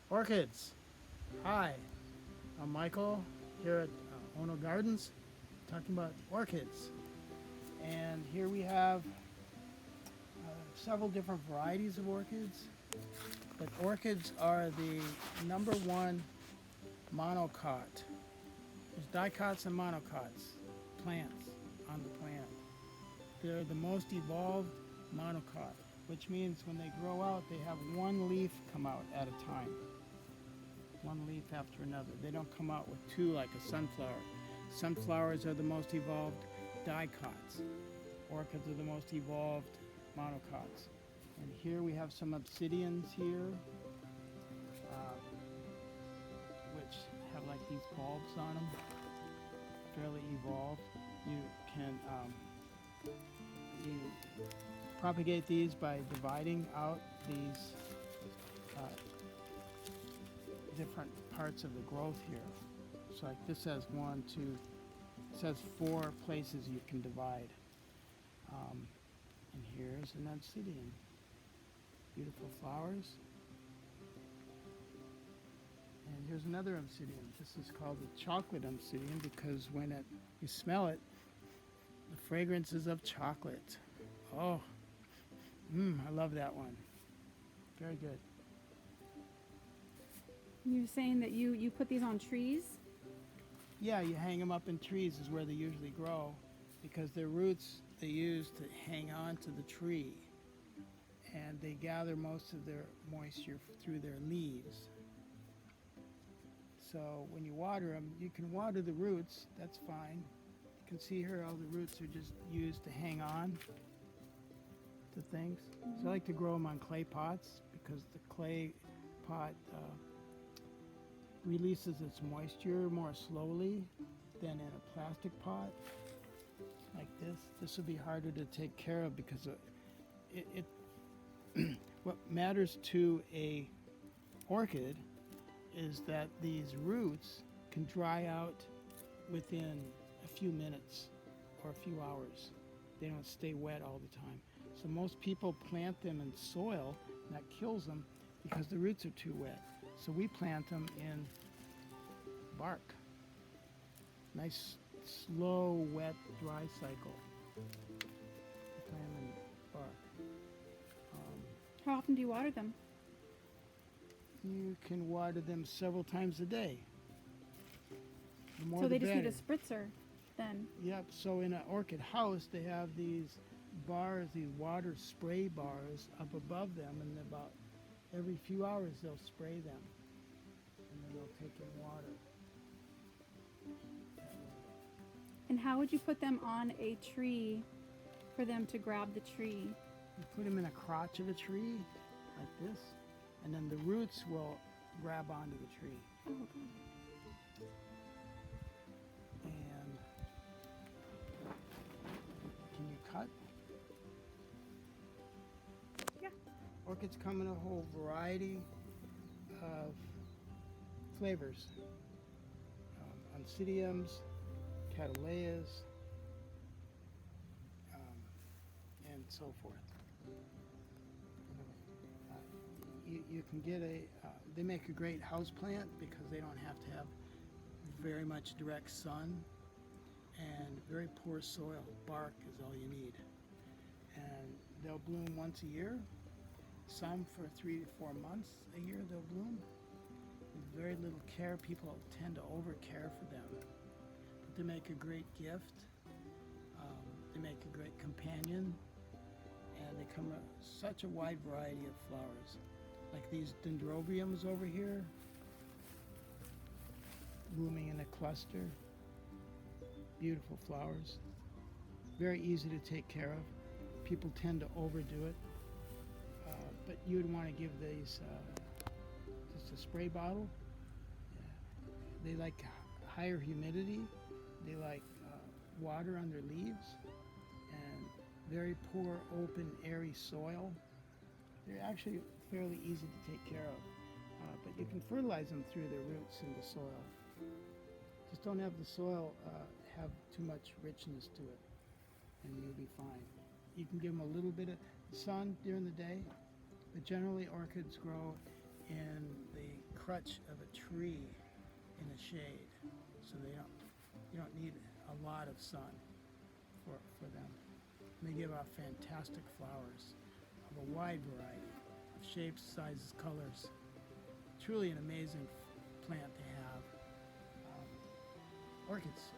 Orchids. Hi, I'm Michael here at Ono Gardens talking about orchids. And here we have several different varieties of orchids, but orchids are the number one monocot. There's dicots and monocots, plants on the plant. They're the most evolved monocot, which means when they grow out, they have one leaf come out at a time. One leaf after another. They don't come out with two like a sunflower. Sunflowers are the most evolved dicots. Orchids are the most evolved monocots. And here we have some obsidians here, which have like these bulbs on them, fairly evolved. You can you propagate these by dividing out these uh, different parts of the growth here. So like this has one, two, it says 4 places you can divide. And here's an obsidian. Beautiful flowers. And here's another obsidian. This is called the chocolate obsidian because when you smell it, the fragrance is of chocolate. Oh, I love that one. Very good. You're saying that you put these on trees? Yeah, you hang them up in trees is where they usually grow because their roots they use to hang on to the tree and they gather most of their moisture through their leaves. So when you water them, you can water the roots, that's fine. You can see here all the roots are just used to hang on to things. So I like to grow them on clay pots because the clay pot releases its moisture more slowly than in a plastic pot like this. This would be harder to take care of because it what matters to a orchid is that these roots can dry out within a few minutes or a few hours. They don't stay wet all the time. So most people plant them in soil and that kills them because the roots are too wet. So we plant them in bark. Nice, slow, wet, dry cycle. We plant them in bark. How often do you water them? You can water them several times a day. The more So the they just need a better. spritzer then? Yep, so in an orchid house, they have these bars, these water spray bars up above them, and about every few hours they'll spray them. And then they'll take in water. And how would you put them on a tree for them to grab the tree? You put them in a crotch of a tree, like this, and then the roots will grab onto the tree. Oh, okay. And can you cut? Yeah. Orchids come in a whole variety of flavors. Oncidiums, cattleyas, and so forth. You can get they make a great house plant because they don't have to have very much direct sun and very poor soil. Bark is all you need. And they'll bloom once a year. Some for 3 to 4 months a year they'll bloom. With very little care, people tend to over care for them. But they make a great gift. They make a great companion. And they come in such a wide variety of flowers. Like these dendrobiums over here, blooming in a cluster. Beautiful flowers. Very easy to take care of. People tend to overdo it. But you would want to give these just a spray bottle. They like higher humidity. They like water on their leaves and very poor, open, airy soil. They're actually fairly easy to take care of. But you can fertilize them through their roots in the soil. Just don't have the soil have too much richness to it, and you'll be fine. You can give them a little bit of sun during the day, but generally orchids grow in the crutch of a tree in the shade, so you don't need a lot of sun for them. And they give off fantastic flowers of a wide variety of shapes, sizes, colors. Truly an amazing plant to have. Orchids.